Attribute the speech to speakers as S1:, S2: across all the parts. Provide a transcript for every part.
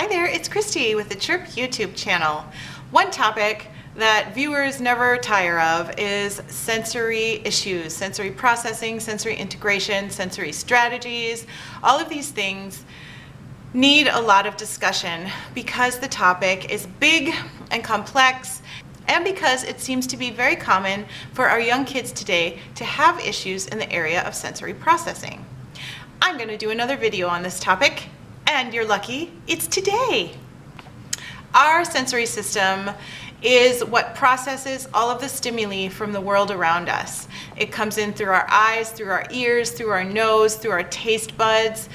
S1: Hi there, it's Christy with the Chirp YouTube channel. One topic that viewers never tire of is sensory issues, sensory processing, sensory integration, sensory strategies. All of these things need a lot of discussion because the topic is big and complex, and because it seems to be very common for our young kids today to have issues in the area of sensory processing. I'm going to do another video on this topic, and you're lucky it's today. Our sensory system is what processes all of the stimuli from the world around us. It comes in through our eyes, through our ears, through our nose, through our taste buds,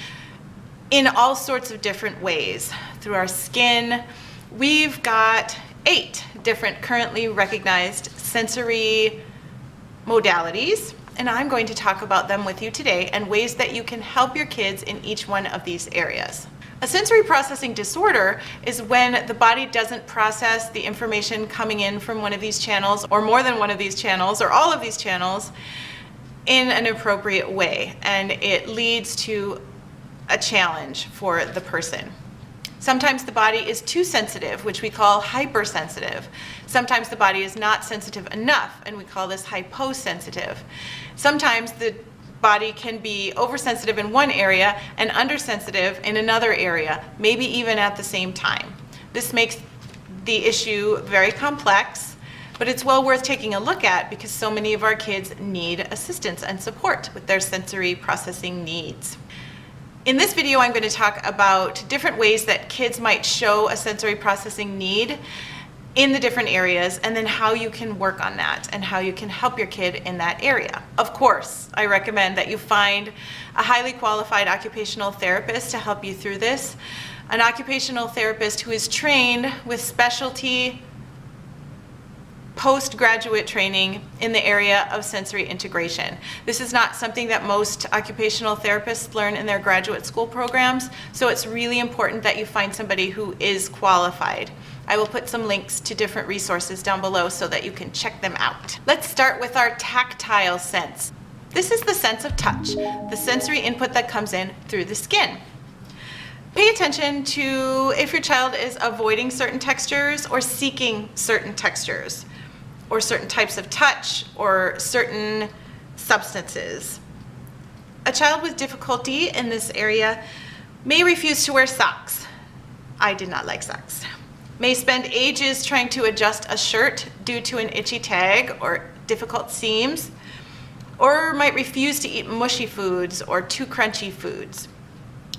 S1: in all sorts of different ways, through our skin. We've got 8 different currently recognized sensory modalities, and I'm going to talk about them with you today and ways that you can help your kids in each one of these areas. A sensory processing disorder is when the body doesn't process the information coming in from one of these channels, or more than one of these channels, or all of these channels, in an appropriate way, and it leads to a challenge for the person. Sometimes the body is too sensitive, which we call hypersensitive. Sometimes the body is not sensitive enough, and we call this hyposensitive. Sometimes the body can be oversensitive in one area and undersensitive in another area, maybe even at the same time. This makes the issue very complex, but it's well worth taking a look at because so many of our kids need assistance and support with their sensory processing needs. In this video, I'm going to talk about different ways that kids might show a sensory processing need in the different areas, and then how you can work on that and how you can help your kid in that area. Of course, I recommend that you find a highly qualified occupational therapist to help you through this, an occupational therapist who is trained with specialty postgraduate training in the area of sensory integration. This is not something that most occupational therapists learn in their graduate school programs, so it's really important that you find somebody who is qualified. I will put some links to different resources down below so that you can check them out. Let's start with our tactile sense. This is the sense of touch, the sensory input that comes in through the skin. Pay attention to if your child is avoiding certain textures or seeking certain textures, or certain types of touch, or certain substances. A child with difficulty in this area may refuse to wear socks. I did not like socks. May spend ages trying to adjust a shirt due to an itchy tag or difficult seams, or might refuse to eat mushy foods or too crunchy foods.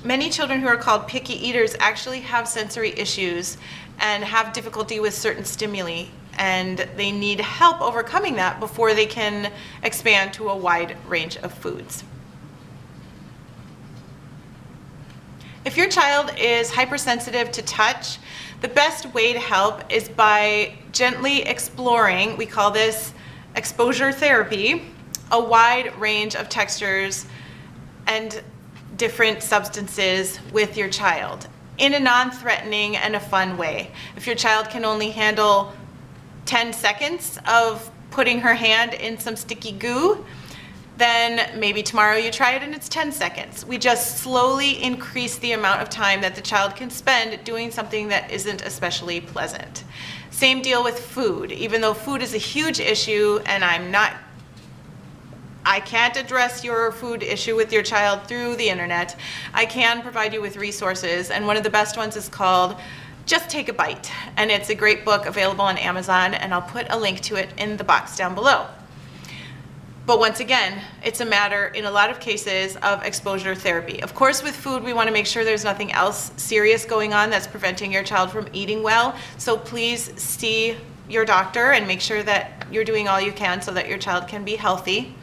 S1: Many children who are called picky eaters actually have sensory issues and have difficulty with certain stimuli, and they need help overcoming that before they can expand to a wide range of foods. If your child is hypersensitive to touch, the best way to help is by gently exploring, we call this exposure therapy, a wide range of textures and different substances with your child in a non-threatening and a fun way. If your child can only handle 10 seconds of putting her hand in some sticky goo, then maybe tomorrow you try it and it's 10 seconds. We just slowly increase the amount of time that the child can spend doing something that isn't especially pleasant. Same deal with food. Even though food is a huge issue, and I can't address your food issue with your child through the internet, I can provide you with resources, and one of the best ones is called Just Take a Bite, and it's a great book available on Amazon, and I'll put a link to it in the box down below. But once again, it's a matter, in a lot of cases, of exposure therapy. Of course, with food, we want to make sure there's nothing else serious going on that's preventing your child from eating well. So please see your doctor and make sure that you're doing all you can so that your child can be healthy.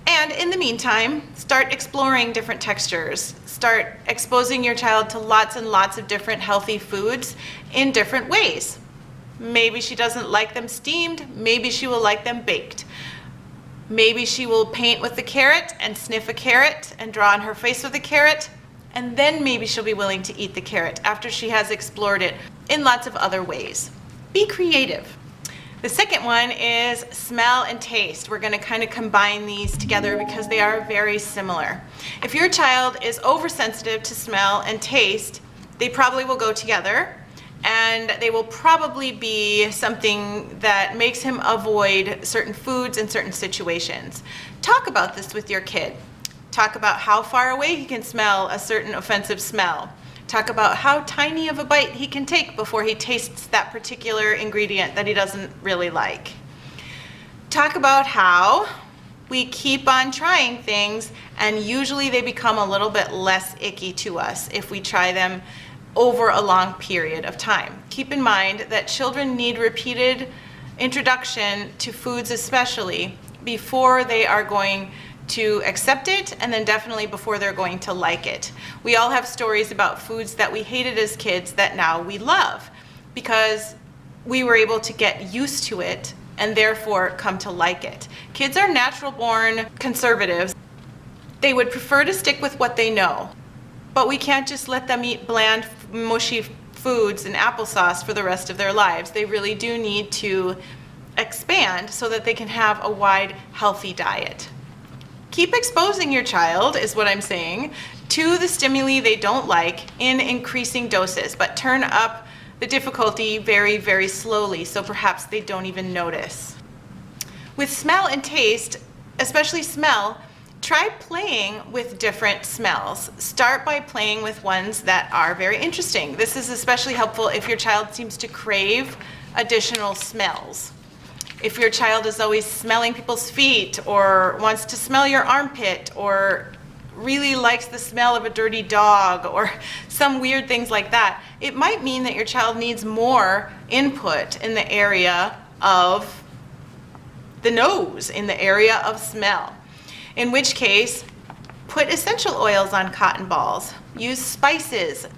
S1: And in the meantime, start exploring different textures. Start exposing your child to lots and lots of different healthy foods in different ways. Maybe she doesn't like them steamed, maybe she will like them baked. Maybe she will paint with the carrot and sniff a carrot and draw on her face with a carrot, and then maybe she'll be willing to eat the carrot after she has explored it in lots of other ways. Be creative. The second one is smell and taste. We're going to kind of combine these together because they are very similar. If your child is oversensitive to smell and taste, They probably will go together, and they will probably be something that makes him avoid certain foods in certain situations. Talk about this with your kid. Talk about how far away he can smell a certain offensive smell. Talk about how tiny of a bite he can take before he tastes that particular ingredient that he doesn't really like. Talk about how we keep on trying things, and usually they become a little bit less icky to us if we try them over a long period of time. Keep in mind that children need repeated introduction to foods, especially before they are going to accept it, and then definitely before they're going to like it. We all have stories about foods that we hated as kids that now we love because we were able to get used to it and therefore come to like it. Kids are natural born conservatives. They would prefer to stick with what they know, but we can't just let them eat bland, mushy foods and applesauce for the rest of their lives. They really do need to expand so that they can have a wide, healthy diet. Keep exposing your child, is what I'm saying, to the stimuli they don't like in increasing doses, but turn up the difficulty very, very slowly, so perhaps they don't even notice. With smell and taste, especially smell, try playing with different smells. Start by playing with ones that are very interesting. This is especially helpful if your child seems to crave additional smells. If your child is always smelling people's feet, or wants to smell your armpit, or really likes the smell of a dirty dog, or some weird things like that, it might mean that your child needs more input in the area of the nose, in the area of smell. In which case, put essential oils on cotton balls, use spices,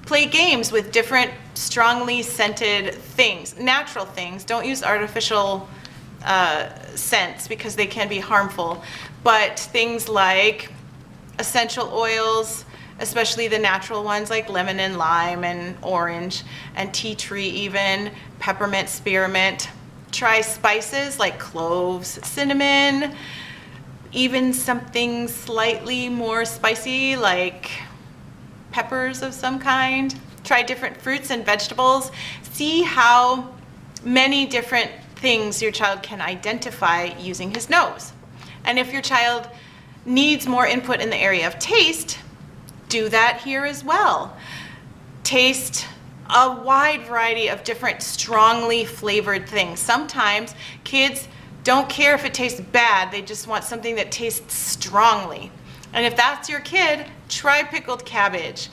S1: play games with different strongly scented things, natural things. Don't use artificial scents because they can be harmful, but things like essential oils, especially the natural ones like lemon and lime and orange and tea tree, even peppermint, spearmint. Try spices like cloves, cinnamon, even something slightly more spicy like peppers of some kind. Try different fruits and vegetables. See how many different things your child can identify using his nose. And if your child needs more input in the area of taste, do that here as well. Taste a wide variety of different strongly flavored things. Sometimes kids don't care if it tastes bad, they just want something that tastes strongly. And if that's your kid, try pickled cabbage.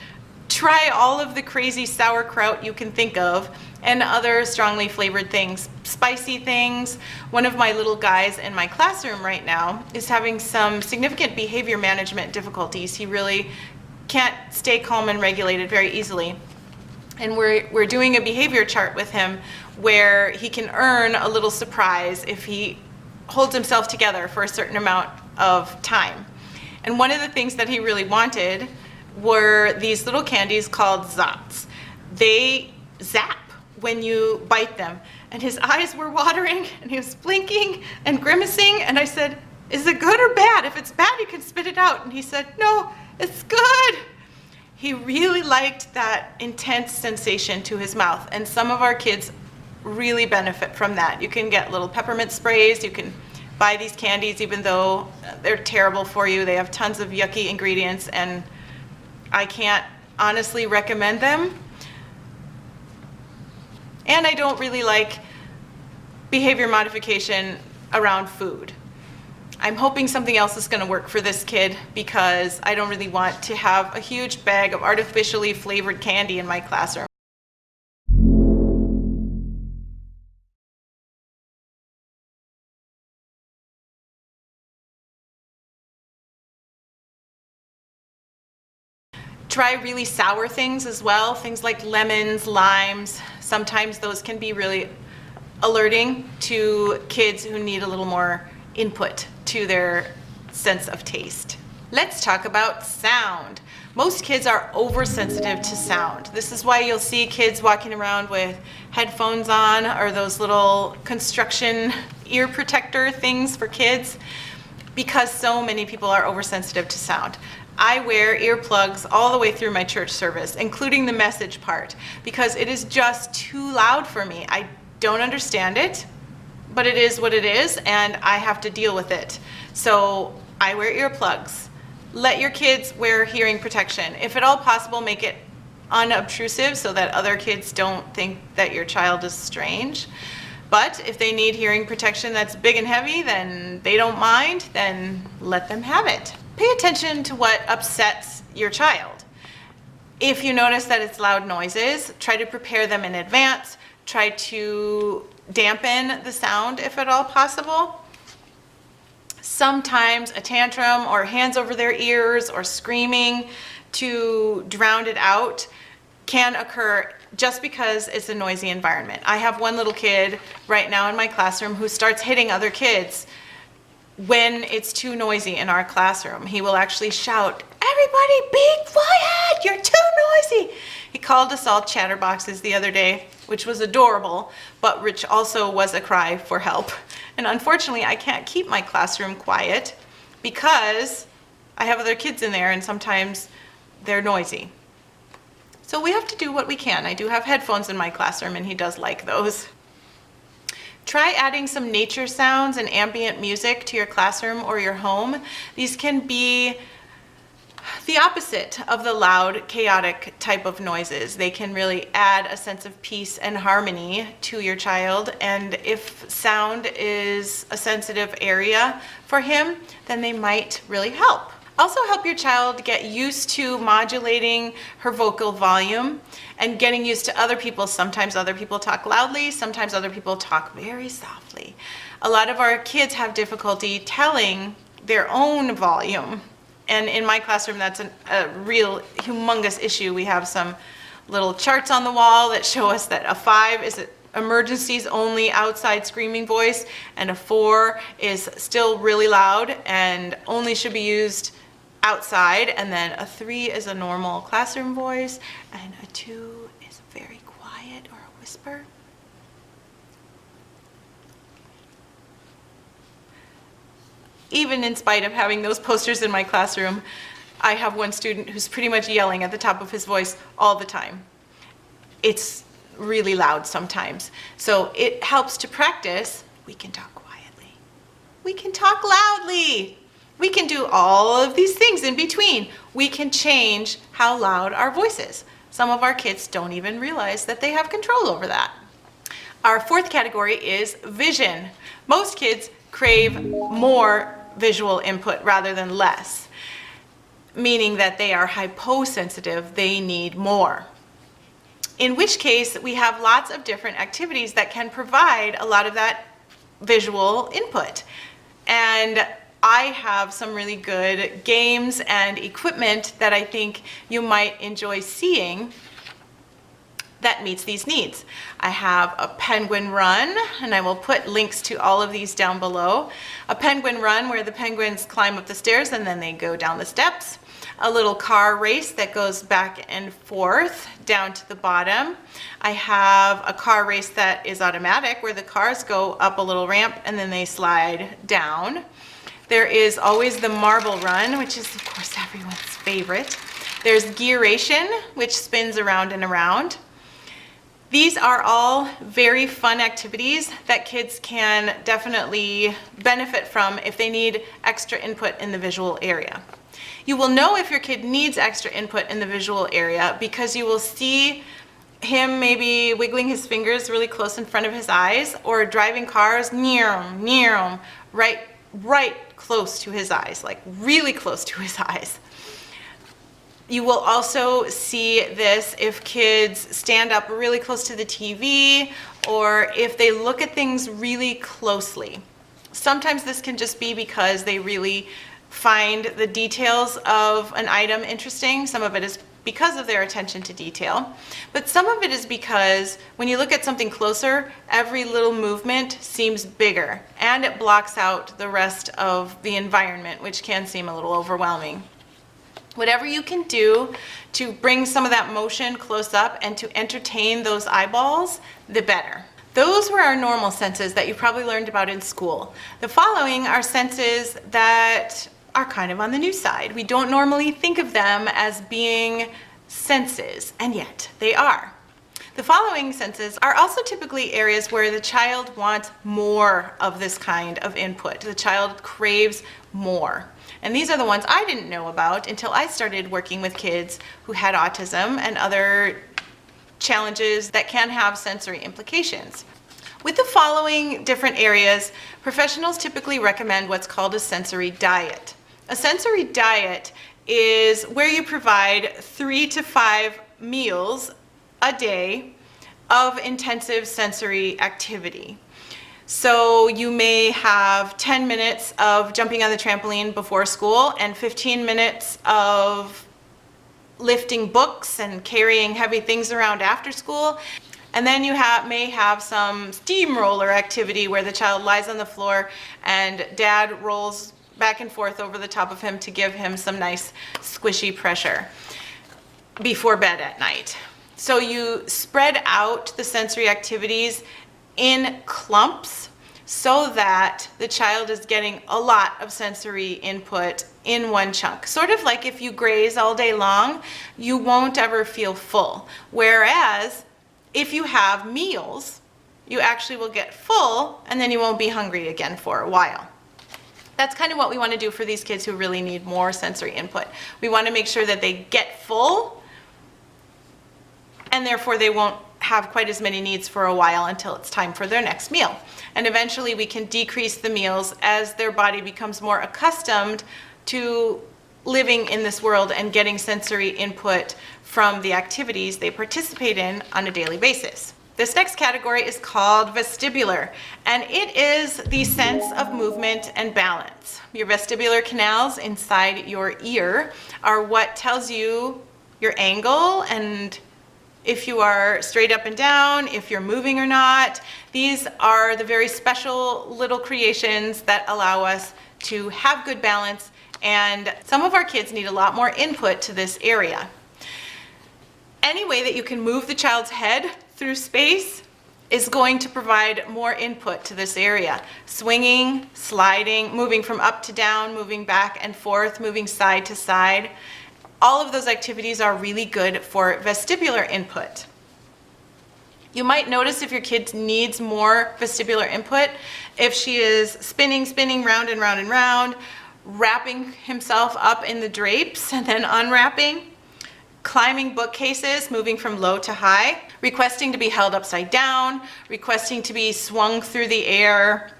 S1: Try all of the crazy sauerkraut you can think of and other strongly flavored things, spicy things. One of my little guys in my classroom right now is having some significant behavior management difficulties. He really can't stay calm and regulated very easily. And we're doing a behavior chart with him where he can earn a little surprise if he holds himself together for a certain amount of time. And one of the things that he really wanted were these little candies called Zots. They zap when you bite them. And his eyes were watering and he was blinking and grimacing. And I said, "Is it good or bad? If it's bad, you can spit it out." And he said, "No, it's good." He really liked that intense sensation to his mouth. And some of our kids really benefit from that. You can get little peppermint sprays. You can buy these candies even though they're terrible for you. They have tons of yucky ingredients and I can't honestly recommend them. And I don't really like behavior modification around food. I'm hoping something else is going to work for this kid because I don't really want to have a huge bag of artificially flavored candy in my classroom. Try really sour things as well, things like lemons, limes. Sometimes those can be really alerting to kids who need a little more input to their sense of taste. Let's talk about sound. Most kids are oversensitive to sound. This is why you'll see kids walking around with headphones on or those little construction ear protector things for kids, because so many people are oversensitive to sound. I wear earplugs all the way through my church service, including the message part, because it is just too loud for me. I don't understand it, but it is what it is, and I have to deal with it. So I wear earplugs. Let your kids wear hearing protection. If at all possible, make it unobtrusive so that other kids don't think that your child is strange. But if they need hearing protection that's big and heavy, then they don't mind, then let them have it. Pay attention to what upsets your child. If you notice that it's loud noises, try to prepare them in advance. Try to dampen the sound if at all possible. Sometimes a tantrum or hands over their ears or screaming to drown it out can occur just because it's a noisy environment. I have one little kid right now in my classroom who starts hitting other kids when it's too noisy in our classroom. He will actually shout, "Everybody be quiet, you're too noisy." He called us all chatterboxes the other day, which was adorable, but which also was a cry for help. And unfortunately, I can't keep my classroom quiet because I have other kids in there and sometimes they're noisy. So we have to do what we can. I do have headphones in my classroom and he does like those. Try adding some nature sounds and ambient music to your classroom or your home. These can be the opposite of the loud, chaotic type of noises. They can really add a sense of peace and harmony to your child. And if sound is a sensitive area for him, then they might really help. Also help your child get used to modulating her vocal volume and getting used to other people. Sometimes other people talk loudly, sometimes other people talk very softly. A lot of our kids have difficulty telling their own volume. And in my classroom, that's a real humongous issue. We have some little charts on the wall that show us that a 5 is emergencies only outside screaming voice, and a 4 is still really loud and only should be used outside, and then a 3 is a normal classroom voice, and a 2 is very quiet or a whisper. Even in spite of having those posters in my classroom, I have one student who's pretty much yelling at the top of his voice all the time. It's really loud sometimes. So it helps to practice. We can talk quietly. We can talk loudly. We can do all of these things in between. We can change how loud our voice is. Some of our kids don't even realize that they have control over that. Our fourth category is vision. Most kids crave more visual input rather than less, meaning that they are hyposensitive, they need more. In which case, we have lots of different activities that can provide a lot of that visual input. And I have some really good games and equipment that I think you might enjoy seeing that meets these needs. I have a penguin run, and I will put links to all of these down below. A penguin run where the penguins climb up the stairs and then they go down the steps. A little car race that goes back and forth down to the bottom. I have a car race that is automatic where the cars go up a little ramp and then they slide down. There is always the marble run, which is of course everyone's favorite. There's gearation, which spins around and around. These are all very fun activities that kids can definitely benefit from if they need extra input in the visual area. You will know if your kid needs extra input in the visual area because you will see him maybe wiggling his fingers really close in front of his eyes, or driving cars right close to his eyes, like really close to his eyes. You will also see this if kids stand up really close to the TV or if they look at things really closely. Sometimes this can just be because they really find the details of an item interesting. Some of it is because of their attention to detail, but some of it is because when you look at something closer, every little movement seems bigger and it blocks out the rest of the environment, which can seem a little overwhelming. Whatever you can do to bring some of that motion close up and to entertain those eyeballs, the better. Those were our normal senses that you probably learned about in school. The following are senses that are kind of on the new side. We don't normally think of them as being senses, and yet they are. The following senses are also typically areas where the child wants more of this kind of input. The child craves more. And these are the ones I didn't know about until I started working with kids who had autism and other challenges that can have sensory implications. With the following different areas, professionals typically recommend what's called a sensory diet. A sensory diet is where you provide 3 to 5 meals a day of intensive sensory activity. So you may have 10 minutes of jumping on the trampoline before school and 15 minutes of lifting books and carrying heavy things around after school. And then you may have some steamroller activity where the child lies on the floor and dad rolls back and forth over the top of him to give him some nice squishy pressure before bed at night. So you spread out the sensory activities in clumps so that the child is getting a lot of sensory input in one chunk. Sort of like if you graze all day long, you won't ever feel full. Whereas if you have meals, you actually will get full and then you won't be hungry again for a while. That's kind of what we want to do for these kids who really need more sensory input. We want to make sure that they get full and therefore they won't have quite as many needs for a while until it's time for their next meal. And eventually we can decrease the meals as their body becomes more accustomed to living in this world and getting sensory input from the activities they participate in on a daily basis. This next category is called vestibular, and it is the sense of movement and balance. Your vestibular canals inside your ear are what tells you your angle and if you are straight up and down, if you're moving or not. These are the very special little creations that allow us to have good balance, and some of our kids need a lot more input to this area. Any way that you can move the child's head through space is going to provide more input to this area. Swinging, sliding, moving from up to down, moving back and forth, moving side to side. All of those activities are really good for vestibular input. You might notice if your kid needs more vestibular input, if she is spinning round and round and round, wrapping himself up in the drapes and then unwrapping, climbing bookcases, moving from low to high, requesting to be held upside down, requesting to be swung through the air,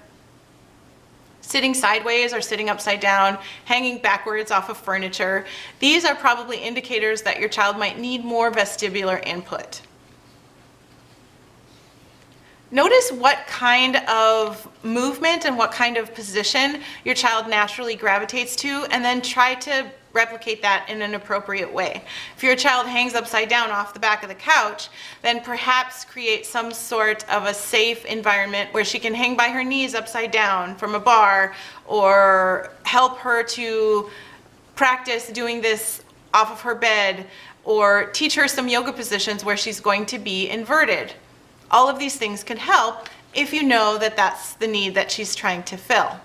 S1: sitting sideways or sitting upside down, hanging backwards off of furniture. These are probably indicators that your child might need more vestibular input. Notice what kind of movement and what kind of position your child naturally gravitates to, and then try to replicate that in an appropriate way. If your child hangs upside down off the back of the couch, then perhaps create some sort of a safe environment where she can hang by her knees upside down from a bar, or help her to practice doing this off of her bed, or teach her some yoga positions where she's going to be inverted. All of these things can help if you know that that's the need that she's trying to fill.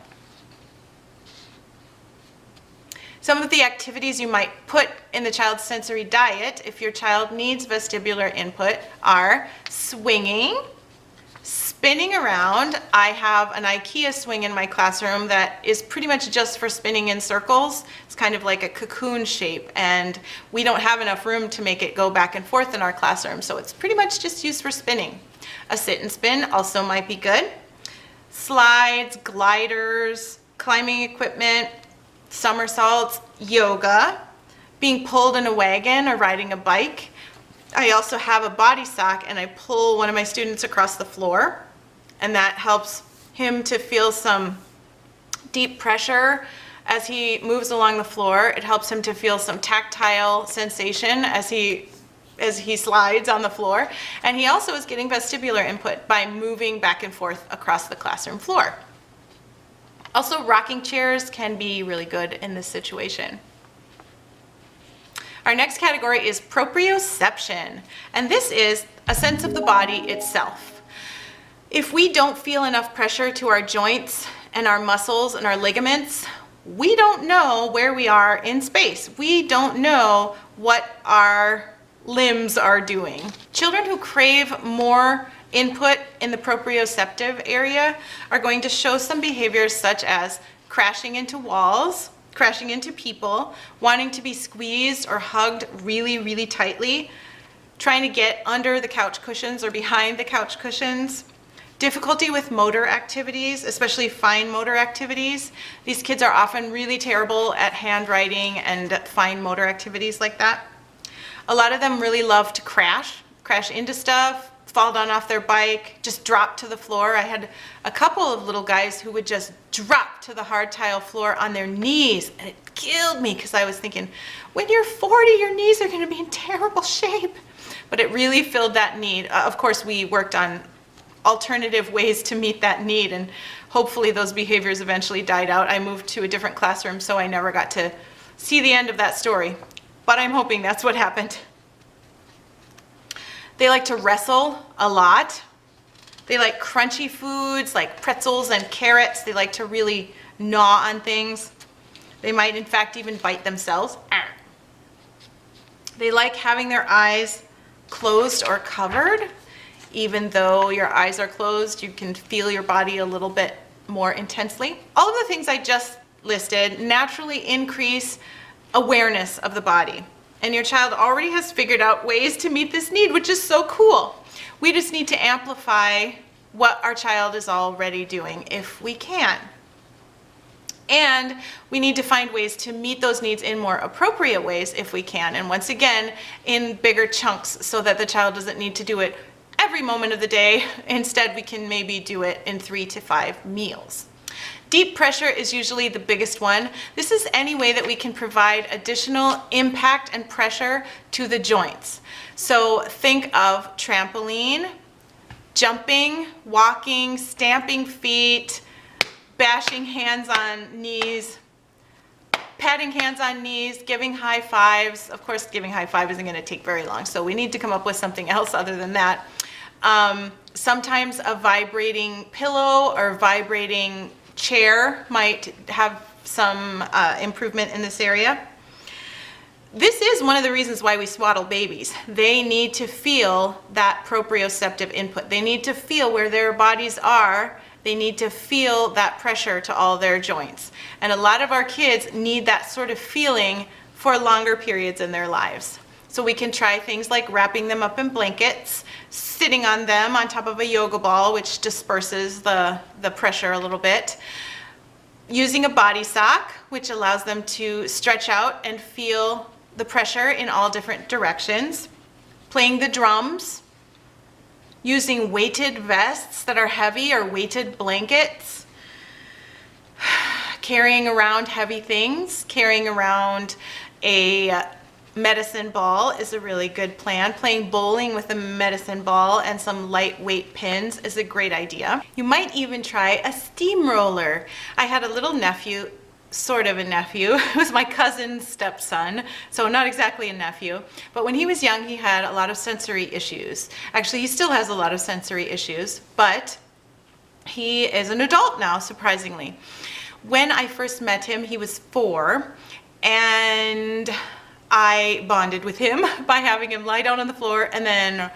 S1: Some of the activities you might put in the child's sensory diet if your child needs vestibular input are swinging, spinning around. I have an IKEA swing in my classroom that is pretty much just for spinning in circles. It's kind of like a cocoon shape, and we don't have enough room to make it go back and forth in our classroom, so it's pretty much just used for spinning. A sit and spin also might be good. Slides, gliders, climbing equipment, somersaults, yoga, being pulled in a wagon or riding a bike. I also have a body sock, and I pull one of my students across the floor, and that helps him to feel some deep pressure as he moves along the floor. It helps him to feel some tactile sensation as he slides on the floor, and he also is getting vestibular input by moving back and forth across the classroom floor. Also, rocking chairs can be really good in this situation. Our next category is proprioception, and this is a sense of the body itself. If we don't feel enough pressure to our joints and our muscles and our ligaments, we don't know where we are in space. We don't know what our limbs are doing. Children who crave more input in the proprioceptive area are going to show some behaviors such as crashing into walls, crashing into people, wanting to be squeezed or hugged really, really tightly, trying to get under the couch cushions or behind the couch cushions, difficulty with motor activities, especially fine motor activities. These kids are often really terrible at handwriting and fine motor activities like that. A lot of them really love to crash into stuff, fall down off their bike, just drop to the floor. I had a couple of little guys who would just drop to the hard tile floor on their knees, and it killed me because I was thinking, when you're 40, your knees are going to be in terrible shape. But it really filled that need. Of course, we worked on alternative ways to meet that need, and hopefully those behaviors eventually died out. I moved to a different classroom, so I never got to see the end of that story. But I'm hoping that's what happened. They like to wrestle a lot. They like crunchy foods like pretzels and carrots. They like to really gnaw on things. They might in fact even bite themselves. They like having their eyes closed or covered. Even though your eyes are closed, you can feel your body a little bit more intensely. All of the things I just listed naturally increase awareness of the body. And your child already has figured out ways to meet this need, which is so cool. We just need to amplify what our child is already doing if we can. And we need to find ways to meet those needs in more appropriate ways if we can. And once again, in bigger chunks so that the child doesn't need to do it every moment of the day. Instead, we can maybe do it in 3 to 5 meals. Deep pressure is usually the biggest one. This is any way that we can provide additional impact and pressure to the joints. So think of trampoline, jumping, walking, stamping feet, bashing hands on knees, patting hands on knees, giving high fives. Of course, giving high five isn't going to take very long, so we need to come up with something else other than that. Sometimes a vibrating pillow or vibrating chair might have some improvement in this area. This is one of the reasons why we swaddle babies. They need to feel that proprioceptive input. They need to feel where their bodies are. They need to feel that pressure to all their joints. And a lot of our kids need that sort of feeling for longer periods in their lives. So we can try things like wrapping them up in blankets, sitting on them on top of a yoga ball, which disperses the pressure a little bit. Using a body sock, which allows them to stretch out and feel the pressure in all different directions. Playing the drums. Using weighted vests that are heavy or weighted blankets. Carrying around heavy things. Carrying around a medicine ball is a really good plan. Playing bowling with a medicine ball and some lightweight pins is a great idea. You might even try a steamroller. I had a little nephew, sort of a nephew. It was my cousin's stepson, so not exactly a nephew. But when he was young, he had a lot of sensory issues. Actually, he still has a lot of sensory issues, but he is an adult now, surprisingly. When I first met him, he was 4, and I bonded with him by having him lie down on the floor and then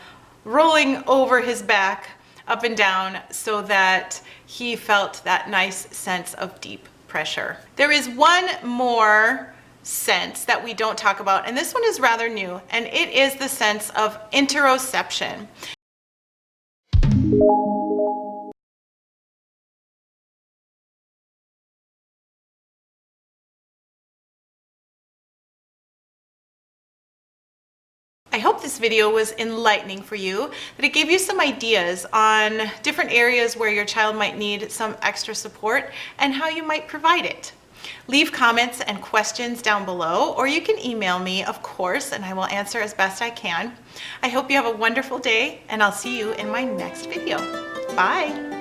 S1: rolling over his back up and down so that he felt that nice sense of deep pressure. There is one more sense that we don't talk about, and this one is rather new, and it is the sense of interoception. I hope this video was enlightening for you, that it gave you some ideas on different areas where your child might need some extra support and how you might provide it. Leave comments and questions down below, or you can email me, of course, and I will answer as best I can. I hope you have a wonderful day, and I'll see you in my next video. Bye!